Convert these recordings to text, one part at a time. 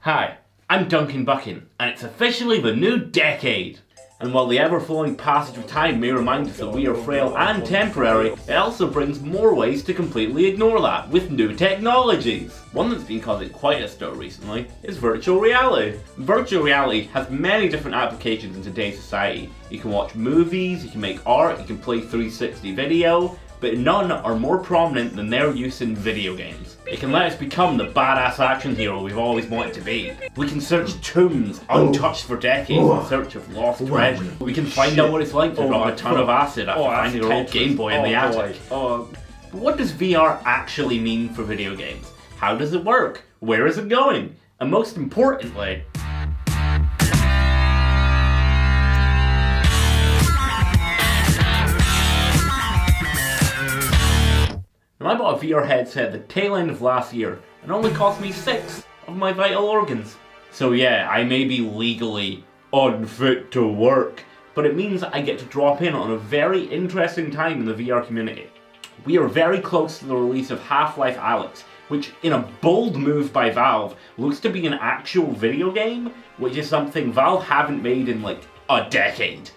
Hi, I'm Duncan Buchan, and it's officially the new decade. And while the ever-flowing passage of time may remind us that we are frail and temporary, it also brings more ways to completely ignore that with new technologies. One that's been causing quite a stir recently is virtual reality. Virtual reality has many different applications in today's society. You can watch movies, you can make art, you can play 360 video, but none are more prominent than their use in video games. It can let us become the badass action hero we've always wanted to be. We can search tombs untouched for decades in search of lost treasure. We can find out what it's like to drop a ton of acid after finding an old Game Boy in the attic. But what does VR actually mean for video games? How does it work? Where is it going? And most importantly, I bought a VR headset at the tail end of last year, and it only cost me 6 of my vital organs. So yeah, I may be legally unfit to work, but it means I get to drop in on a very interesting time in the VR community. We are very close to the release of Half-Life Alyx, which in a bold move by Valve, looks to be an actual video game, which is something Valve haven't made in like a decade.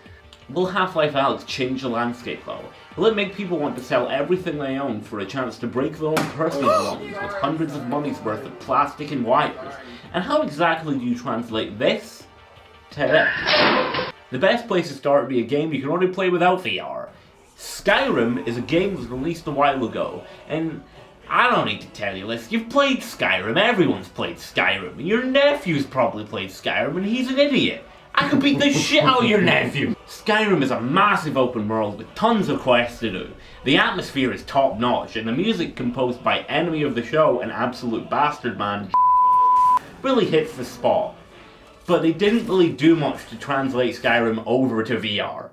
Will Half-Life Alyx change the landscape though? Will it make people want to sell everything they own for a chance to break their own personal belongings with hundreds of money's worth of plastic and wires? And how exactly do you translate this to that? The best place to start would be a game you can only play without VR. Skyrim is a game that was released a while ago, and I don't need to tell you this, you've played Skyrim, everyone's played Skyrim, your nephew's probably played Skyrim and he's an idiot. I could beat the shit out of your nephew! Skyrim is a massive open world with tons of quests to do. The atmosphere is top notch, and the music composed by enemy of the show and absolute bastard man really hits the spot. But they didn't really do much to translate Skyrim over to VR.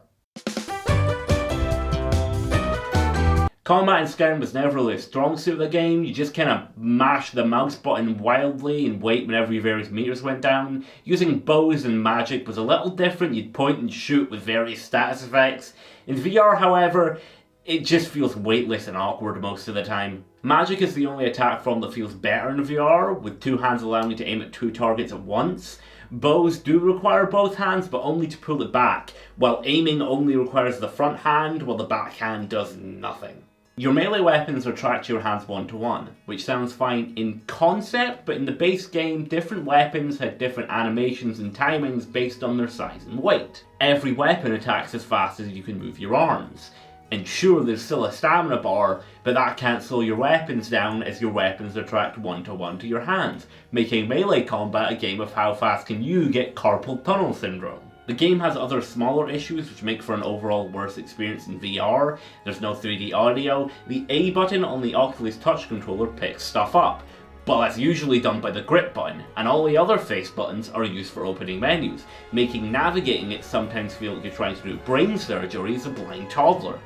Combat in Skyrim was never really a strong suit of the game. You just kind of mash the mouse button wildly and wait whenever your various meters went down. Using bows and magic was a little different. You'd point and shoot with various status effects. In VR, however, it just feels weightless and awkward most of the time. Magic is the only attack form that feels better in VR, with 2 hands allowing you to aim at 2 targets at once. Bows do require both hands, but only to pull it back, while aiming only requires the front hand, while the back hand does nothing. Your melee weapons are tracked to your hands 1-to-1, which sounds fine in concept, but in the base game, different weapons had different animations and timings based on their size and weight. Every weapon attacks as fast as you can move your arms. And sure, there's still a stamina bar, but that can't slow your weapons down as your weapons are tracked 1-to-1 to your hands, making melee combat a game of how fast can you get carpal tunnel syndrome. The game has other smaller issues which make for an overall worse experience in VR. There's no 3D audio, the A button on the Oculus touch controller picks stuff up, but that's usually done by the grip button, and all the other face buttons are used for opening menus, making navigating it sometimes feel like you're trying to do brain surgery as a blind toddler.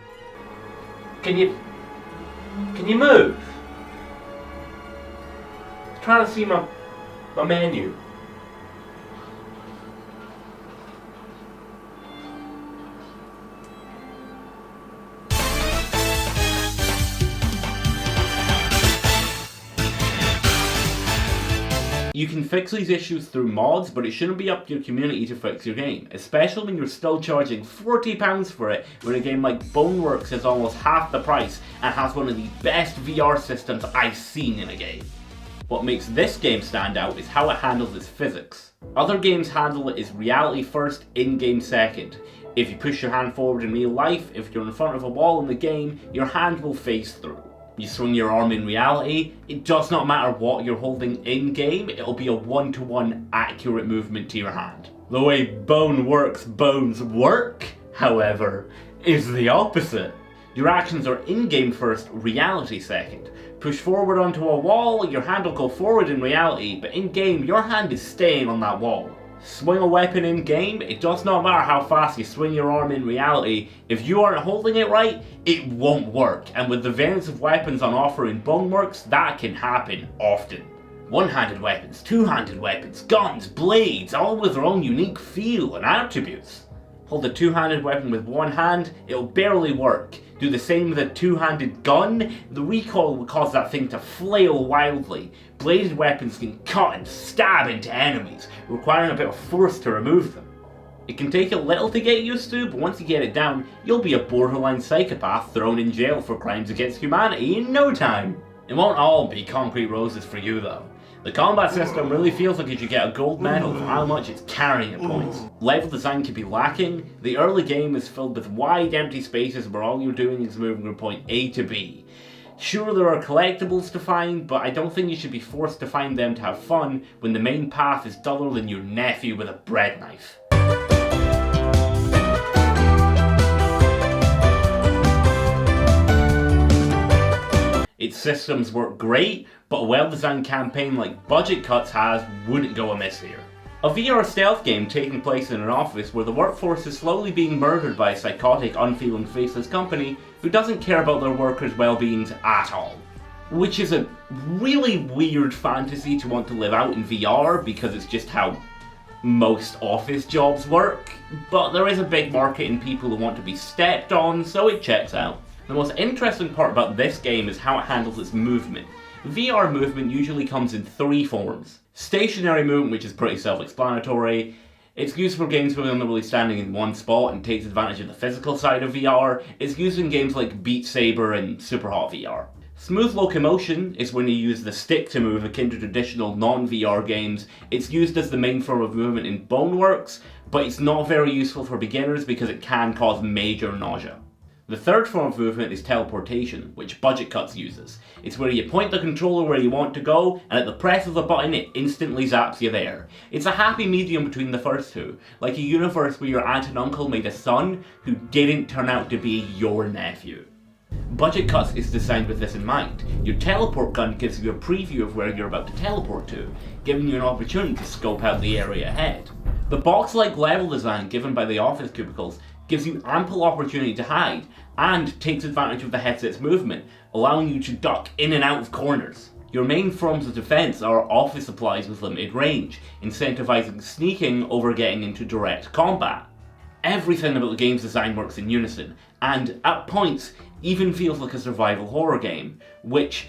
Can you move? I'm trying to see my menu. You can fix these issues through mods, but it shouldn't be up to your community to fix your game, especially when you're still charging £40 for it when a game like Boneworks is almost half the price and has one of the best VR systems I've seen in a game. What makes this game stand out is how it handles its physics. Other games handle it as reality first, in-game second. If you push your hand forward in real life, if you're in front of a wall in the game, your hand will face through. You swing your arm in reality, it does not matter what you're holding in-game, it'll be a 1-to-1 accurate movement to your hand. The way Boneworks' bones work, however, is the opposite. Your actions are in-game first, reality second. Push forward onto a wall, your hand will go forward in reality, but in-game, your hand is staying on that wall. Swing a weapon in-game, it does not matter how fast you swing your arm in reality, if you aren't holding it right, it won't work, and with the variance of weapons on offer in Boneworks, that can happen often. One-handed weapons, two-handed weapons, guns, blades, all with their own unique feel and attributes. Hold a two-handed weapon with one hand, it'll barely work. Do the same with a two-handed gun, the recoil will cause that thing to flail wildly. Bladed weapons can cut and stab into enemies, requiring a bit of force to remove them. It can take a little to get used to, but once you get it down, you'll be a borderline psychopath thrown in jail for crimes against humanity in no time. It won't all be concrete roses for you though. The combat system really feels like you should get a gold medal for how much it's carrying at points. Level design can be lacking. The early game is filled with wide empty spaces where all you're doing is moving from point A to B. Sure, there are collectibles to find, but I don't think you should be forced to find them to have fun when the main path is duller than your nephew with a bread knife. Its systems work great, but a well-designed campaign like Budget Cuts has wouldn't go amiss here. A VR stealth game taking place in an office where the workforce is slowly being murdered by a psychotic, unfeeling, faceless company who doesn't care about their workers' well-beings at all. Which is a really weird fantasy to want to live out in VR because it's just how most office jobs work, but there is a big market in people who want to be stepped on, so it checks out. The most interesting part about this game is how it handles its movement. VR movement usually comes in three forms. Stationary movement, which is pretty self-explanatory. It's used for games where you're not really standing in one spot and takes advantage of the physical side of VR. It's used in games like Beat Saber and Superhot VR. Smooth locomotion is when you use the stick to move, akin to traditional non-VR games. It's used as the main form of movement in Boneworks, but it's not very useful for beginners because it can cause major nausea. The third form of movement is teleportation, which Budget Cuts uses. It's where you point the controller where you want to go, and at the press of the button it instantly zaps you there. It's a happy medium between the first two, like a universe where your aunt and uncle made a son who didn't turn out to be your nephew. Budget Cuts is designed with this in mind. Your teleport gun gives you a preview of where you're about to teleport to, giving you an opportunity to scope out the area ahead. The box-like level design given by the office cubicles gives you ample opportunity to hide, and takes advantage of the headset's movement, allowing you to duck in and out of corners. Your main forms of defense are office supplies with limited range, incentivizing sneaking over getting into direct combat. Everything about the game's design works in unison, and at points even feels like a survival horror game, which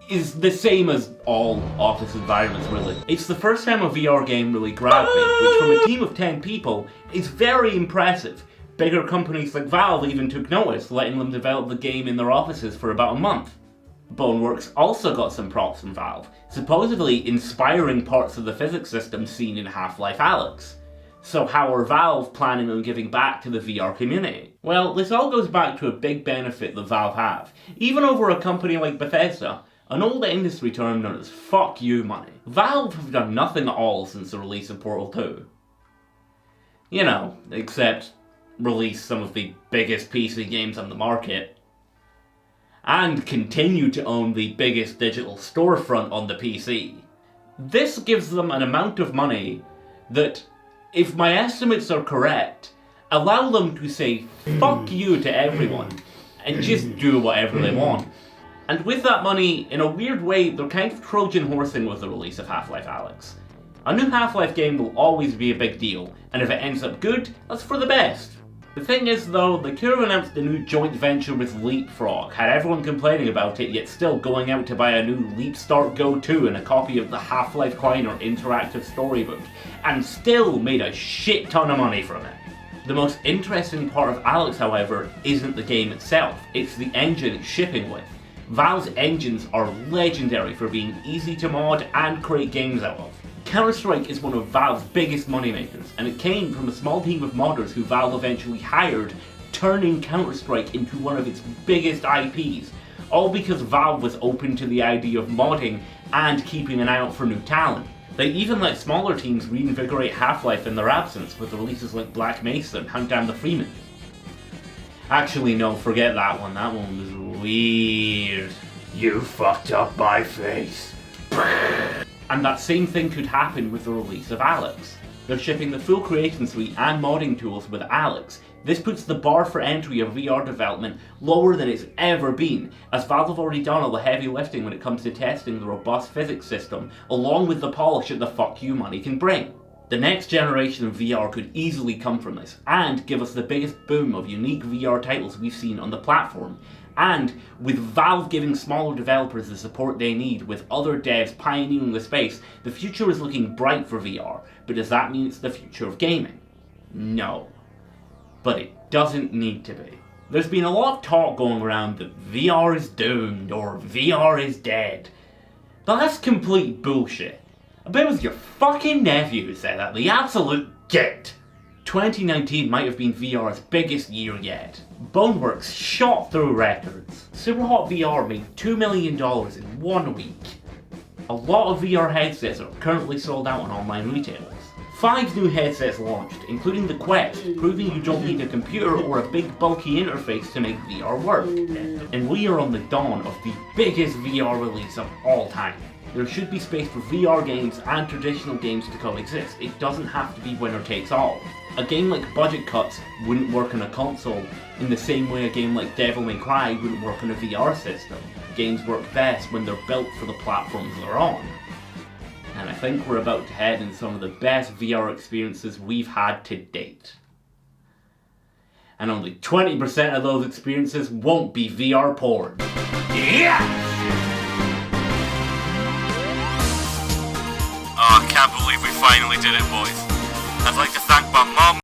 is the same as all office environments really. It's the first time a VR game really grabbed me, which from a team of 10 people is very impressive. Bigger companies like Valve even took notice, letting them develop the game in their offices for about a month. Boneworks also got some props from Valve, supposedly inspiring parts of the physics system seen in Half-Life Alyx. So how are Valve planning on giving back to the VR community? Well, this all goes back to a big benefit that Valve have, even over a company like Bethesda, an old industry term known as fuck you money. Valve have done nothing at all since the release of Portal 2. You know, except release some of the biggest PC games on the market, and continue to own the biggest digital storefront on the PC. This gives them an amount of money that, if my estimates are correct, allow them to say fuck you to everyone, and just do whatever they want. And with that money, in a weird way, they're kind of Trojan horsing with the release of Half-Life Alyx. A new Half-Life game will always be a big deal, and if it ends up good, that's for the best. The thing is though, they could have announced a new joint venture with Leapfrog, had everyone complaining about it yet still going out to buy a new Leap Start Go 2 and a copy of the Half-Life Coin or interactive storybook, and still made a shit ton of money from it. The most interesting part of Alyx, however, isn't the game itself, it's the engine it's shipping with. Valve's engines are legendary for being easy to mod and create games out of. Counter-Strike is one of Valve's biggest moneymakers, and it came from a small team of modders who Valve eventually hired, turning Counter-Strike into one of its biggest IPs, all because Valve was open to the idea of modding and keeping an eye out for new talent. They even let smaller teams reinvigorate Half-Life in their absence with releases like Black Mesa and Hunt Down the Freeman. Actually no, forget that one was weird. You fucked up my face. And that same thing could happen with the release of Alyx. They're shipping the full creation suite and modding tools with Alyx. This puts the bar for entry of VR development lower than it's ever been, as Valve have already done all the heavy lifting when it comes to testing the robust physics system, along with the polish that the fuck you money can bring. The next generation of VR could easily come from this, and give us the biggest boom of unique VR titles we've seen on the platform. And with Valve giving smaller developers the support they need, with other devs pioneering the space, the future is looking bright for VR. But does that mean it's the future of gaming? No. But it doesn't need to be. There's been a lot of talk going around that VR is doomed, or VR is dead. But that's complete bullshit. I bet it was your fucking nephew who said that, the absolute git. 2019 might have been VR's biggest year yet. Boneworks shot through records. Superhot VR made $2 million in 1 week. A lot of VR headsets are currently sold out on online retailers. 5 new headsets launched, including the Quest, proving you don't need a computer or a big bulky interface to make VR work. And we are on the dawn of the biggest VR release of all time. There should be space for VR games and traditional games to coexist. It doesn't have to be winner takes all. A game like Budget Cuts wouldn't work on a console in the same way a game like Devil May Cry wouldn't work on a VR system. Games work best when they're built for the platforms they're on. And I think we're about to head in some of the best VR experiences we've had to date. And only 20% of those experiences won't be VR porn. Yeah! Oh, I can't believe we finally did it, boys. I'd like to thank my mum,